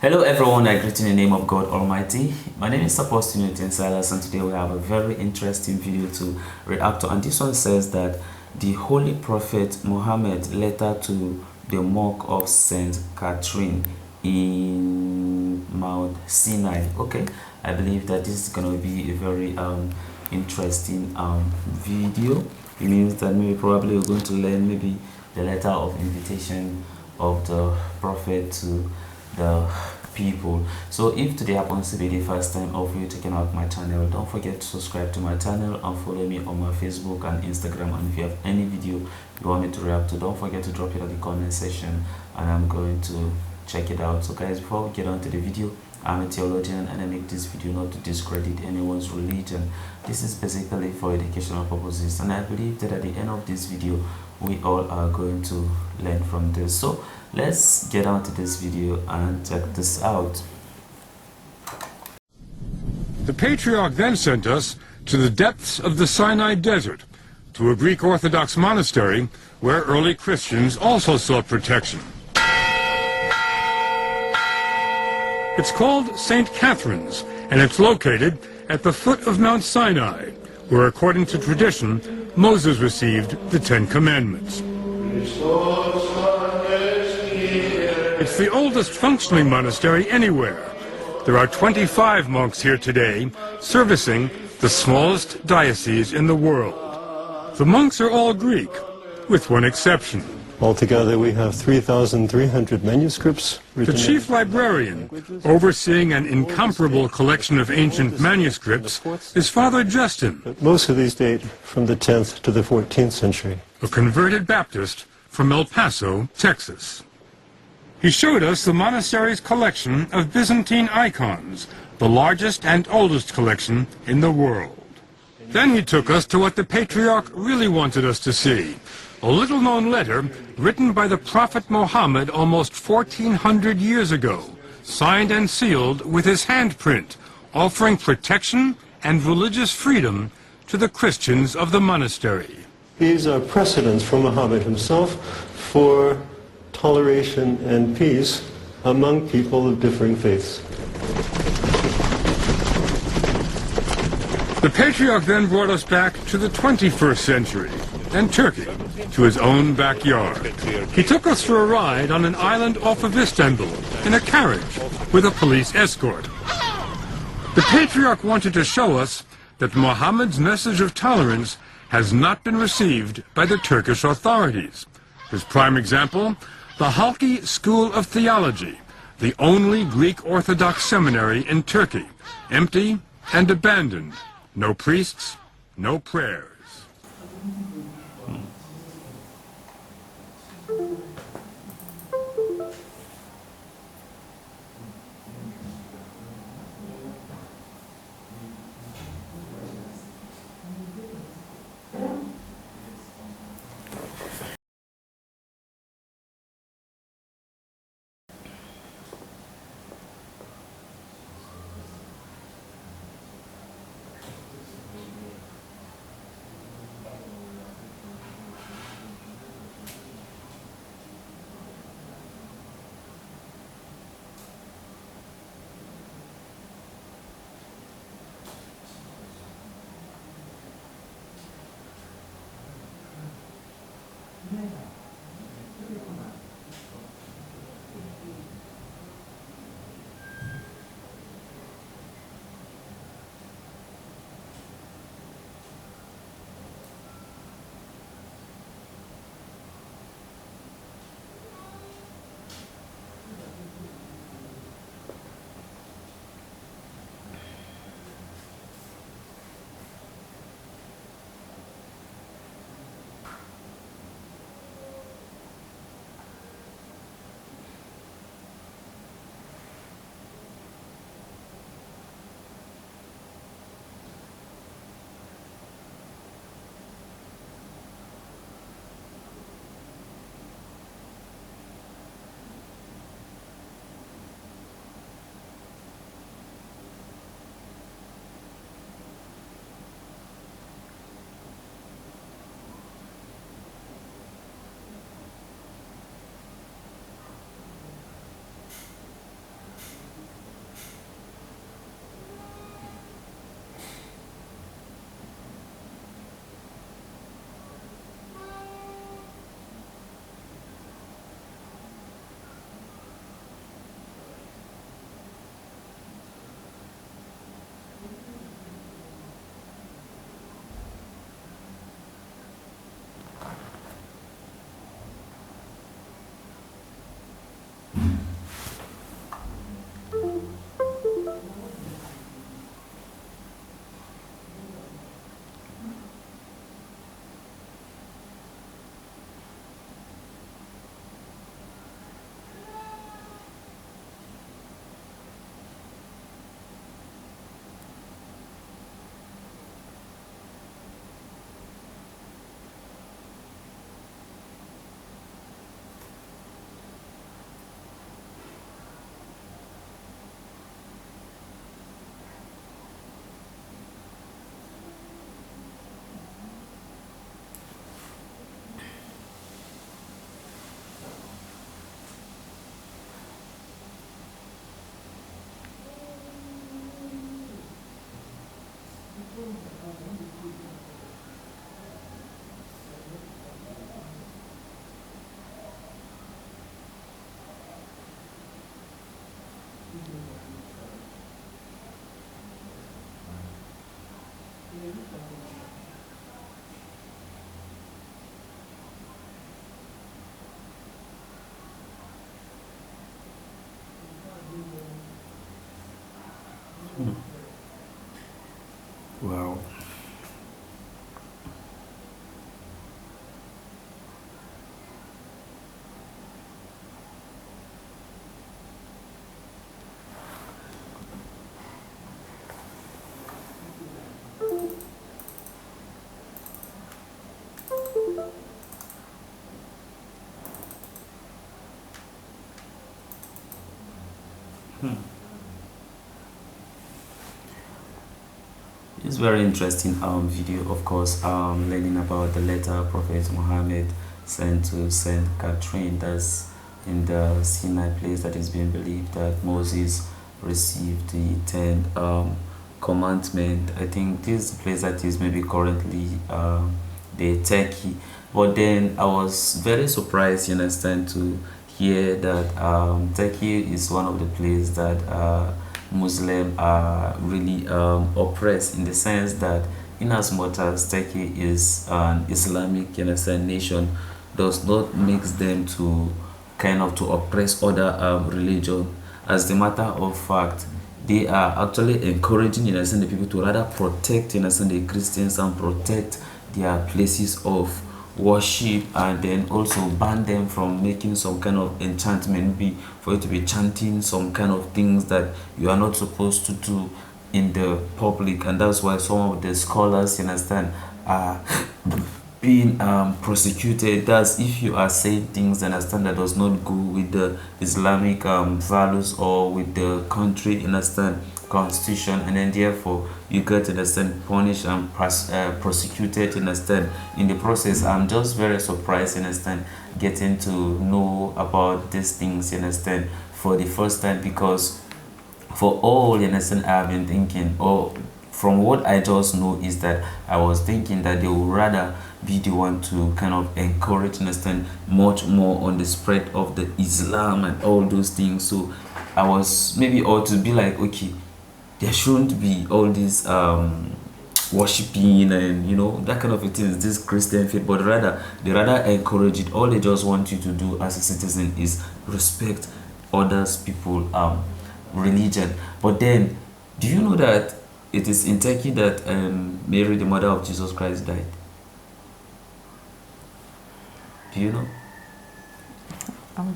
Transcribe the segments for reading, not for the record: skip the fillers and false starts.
Hello everyone, I greet in the name of God Almighty. My name is Apostle Newton Silas, and today we have a very interesting video to react to. And this one says that the Holy Prophet Muhammad letter to the monk of Saint Catherine in Mount Sinai. Okay, I believe that this is going to be a very interesting video. It means that maybe probably we're going to learn maybe the letter of invitation of the prophet to the people. So if today happens to be the first time of you checking out my channel, don't forget to subscribe to my channel and follow me on my Facebook and Instagram. And if you have any video you want me to react to, don't forget to drop it in the comment section and I'm going to check it out. So guys, before we get on to the video, I'm a theologian and I make this video not to discredit anyone's religion. This is basically for educational purposes, and I believe that at the end of this video we all are going to learn from this. So let's get on to this video and check this out. The patriarch then sent us to the depths of the Sinai desert, to a Greek Orthodox monastery where early Christians also sought protection. It's called St. Catherine's, and it's located at the foot of Mount Sinai, where, according to tradition, Moses received the Ten Commandments. It's the oldest functioning monastery anywhere. There are 25 monks here today, servicing the smallest diocese in the world. The monks are all Greek, with one exception. Altogether, we have 3,300 manuscripts The chief librarian, overseeing an incomparable collection of ancient manuscripts, is Father Justin, Most of these date from the 10th to the 14th century. a converted Baptist from El Paso, Texas. He showed us the monastery's collection of Byzantine icons, the largest and oldest collection in the world. Then he took us to what the patriarch really wanted us to see, a little-known letter written by the Prophet Muhammad almost 1,400 years ago, signed and sealed with his handprint, offering protection and religious freedom to the Christians of the monastery. These are precedents from Muhammad himself for toleration and peace among people of differing faiths. The patriarch then brought us back to the 21st century and Turkey, to his own backyard. He took us for a ride on an island off of Istanbul in a carriage with a police escort. The patriarch wanted to show us that Muhammad's message of tolerance has not been received by the Turkish authorities. His prime example, the Halki School of Theology, the only Greek Orthodox seminary in Turkey, empty and abandoned. No priests, no prayers. Wow. It's very interesting video, of course, learning about the letter Prophet Muhammad sent to Saint Catherine. That's in the Sinai place that is being believed that Moses received the 10 commandment. I think this is the place that is maybe currently the Turkey. But then I was very surprised, you understand, to hear that Turkey is one of the places that Muslims are really oppressed, in the sense that in as much as Turkey is an Islamic, you understand, nation, does not makes them to kind of to oppress other religion. As the matter of fact, they are actually encouraging, you understand, the people to rather protect, you understand, the Christians, and protect their places of worship, and then also ban them from making some kind of enchantment, be for you to be chanting some kind of things that you are not supposed to do in the public. And that's why some of the scholars, you understand, are being prosecuted. That's if you are saying things, understand, that does not go with the Islamic values or with the country, understand, constitution, and then therefore you get, understand, punished and prosecuted, understand, in the process. I'm just very surprised, understand, getting to know about these things, understand, for the first time, because for all, you understand, I've been thinking, or from what I just know, is that I was thinking that they would rather be the one to kind of encourage, understand, much more on the spread of the Islam and all those things. So I was maybe, or to be like, okay, there shouldn't be all this worshiping and that kind of a thing, this Christian faith, but rather they rather encourage it. All they just want you to do as a citizen is respect others people religion. But then, do you know that it is in Turkey that Mary, the mother of Jesus Christ, died? Do you know?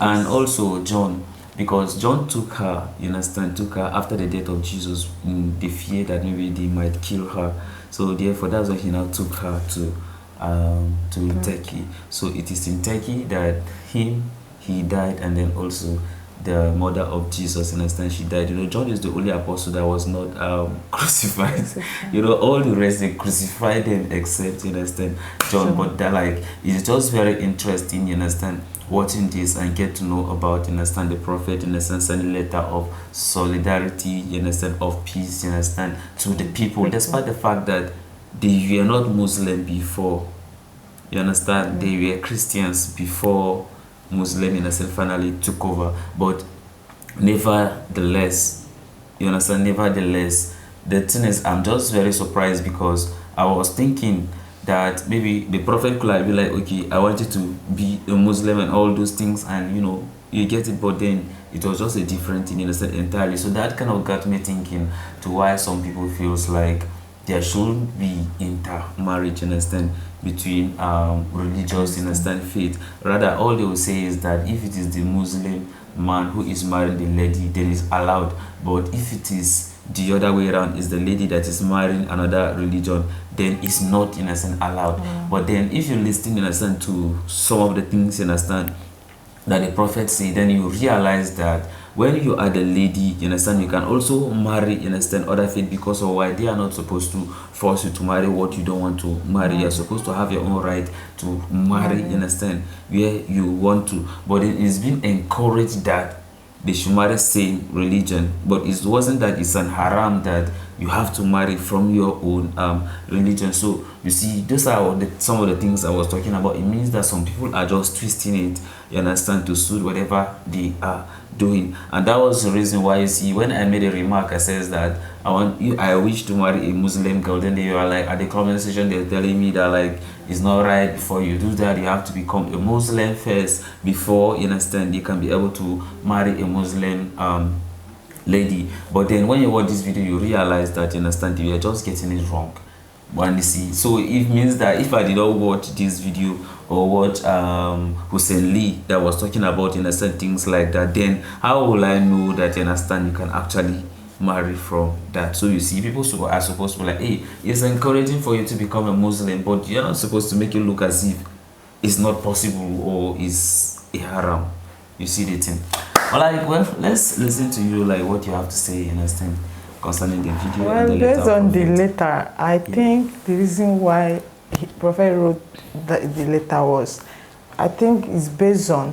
And also John, because John took her, you understand, took her after the death of Jesus, in the fear that maybe they might kill her. So therefore, that's why he now took her to Turkey. So it is in Turkey that he died, and then also the mother of Jesus, understand, she died. John is the only apostle that was not crucified. All the rest, they crucified them except, you understand, John. Sure. But that, like, it's just very interesting, you understand, watching this and get to know about, you understand, the prophet, you understand, sending a letter of solidarity, you understand, of peace, you understand, to the people, despite the fact that they were not Muslim before, you understand, they were Christians before Muslim, in a sense, finally took over. But nevertheless, you understand, nevertheless, the thing is, I'm just very surprised, because I was thinking that maybe the prophet could be like, okay, I want you to be a Muslim and all those things, and you get it. But then it was just a different thing, you understand, entirely. So that kind of got me thinking to why some people feels like there shouldn't be intermarriage, you understand, between religious, you understand, faith. Rather, all they will say is that if it is the Muslim man who is marrying the lady, then it's allowed. But if it is the other way around, is the lady that is marrying another religion, then it's not, you understand, allowed. But then if you listen, you understand, to some of the things, you understand, that the prophet say, then you realize that when you are the lady, you understand, you can also marry, you understand, other faith, because of why they are not supposed to force you to marry what you don't want to marry. You're supposed to have your own right to marry, you understand, where you want to. But it is being encouraged that they should marry same religion, but it wasn't that it's an haram that you have to marry from your own religion. So you see, those are some of the things I was talking about. It means that some people are just twisting it, you understand, to suit whatever they are doing. And that was the reason why, you see, when I made a remark, I says that I wish to marry a Muslim girl, then they were like, at the comment section, they're telling me that like it's not right. Before you do that, you have to become a Muslim first before, you understand, you can be able to marry a Muslim lady. But then when you watch this video, you realize that, you understand, you are just getting it wrong. One, you see, so it means that if I did not watch this video or watch Hussein Lee that was talking about, you understand, things like that, then how will I know that, you understand, you can actually marry from that? So you see, people are supposed to be like, hey, it's encouraging for you to become a Muslim, but you're not supposed to make it look as if it's not possible or is a haram. You see the thing. Alright, well, let's listen to you, like what you have to say, you understand, concerning the video. Well, and the based letter on the letter, I think the reason why Prophet wrote the letter was, I think it's based on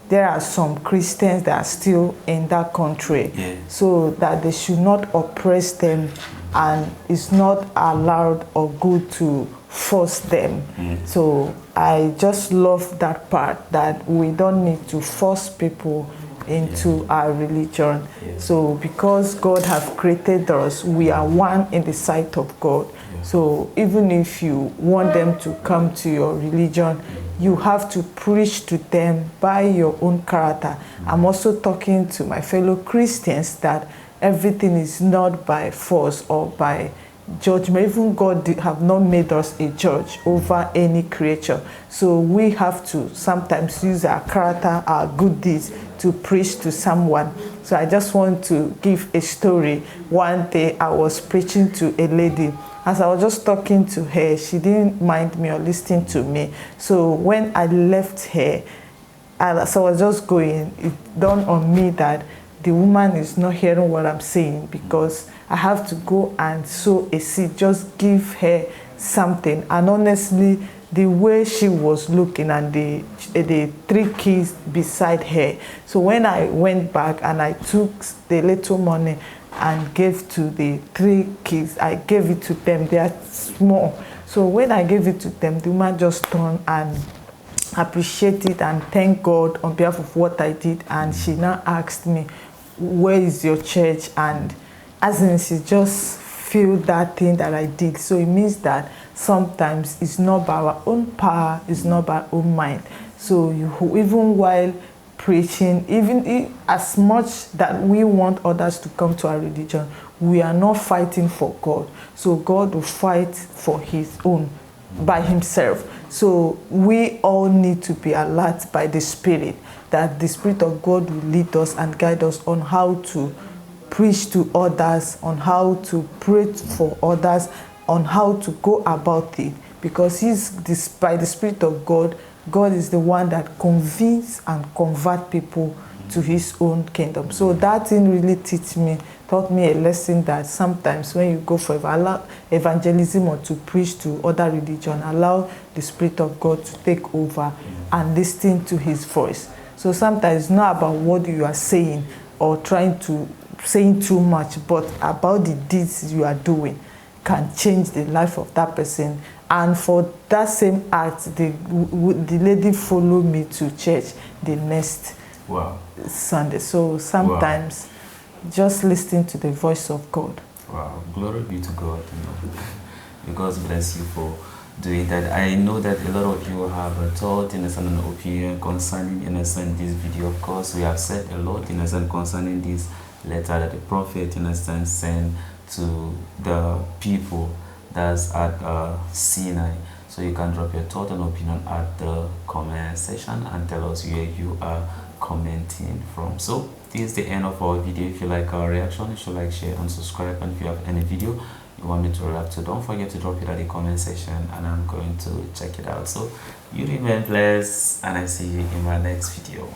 there are some Christians that are still in that country, so that they should not oppress them, and it's not allowed or good to force them. So I just love that part, that we don't need to force people into our religion. So because God have created us, we are one in the sight of God. So even if you want them to come to your religion, you have to preach to them by your own character. I'm also talking to my fellow Christians that everything is not by force or by judgment. Even God have not made us a judge over any creature. So we have to sometimes use our character, our good deeds to preach to someone. So I just want to give a story. One day I was preaching to a lady. As I was just talking to her, she didn't mind me or listening to me. So when I left her, so I was just going, it dawned on me that the woman is not hearing what I'm saying, because I have to go and sow a seed, just give her something. And honestly, the way she was looking and the 3 kids beside her. So when I went back and I took the little money and gave to the 3 kids, I gave it to them. They are small. So when I gave it to them, the woman just turned and appreciated and thanked God on behalf of what I did. And she now asked me, where is your church? And as in, she just feel that thing that I did. So it means that sometimes it's not by our own power, it's not by our own mind. So even while preaching, even as much that we want others to come to our religion, we are not fighting for God. So God will fight for his own by himself. So we all need to be alert by the Spirit, that the Spirit of God will lead us and guide us on how to preach to others, on how to pray for others, on how to go about it. Because by the Spirit of God, God is the one that convinces and converts people to his own kingdom. So that thing really taught me a lesson, that sometimes when you go for evangelism or to preach to other religion, allow the Spirit of God to take over and listen to his voice. So sometimes it's not about what you are saying or saying too much, but about the deeds you are doing can change the life of that person. And for that same act, the lady followed me to church the next Sunday. So sometimes just listening to the voice of God. Wow, glory be to God. God bless you for doing that. I know that a lot of you have a thought, an opinion concerning this video. Of course, we have said a lot concerning this letter that the prophet sent to the people that's at Sinai. So you can drop your thought and opinion at the comment section and tell us where you are commenting from. So this is the end of our video. If you like our reaction, you should like, share and subscribe. And if you have any video you want me to react to, don't forget to drop it at the comment section and I'm going to check it out. So you remain blessed and I see you in my next video.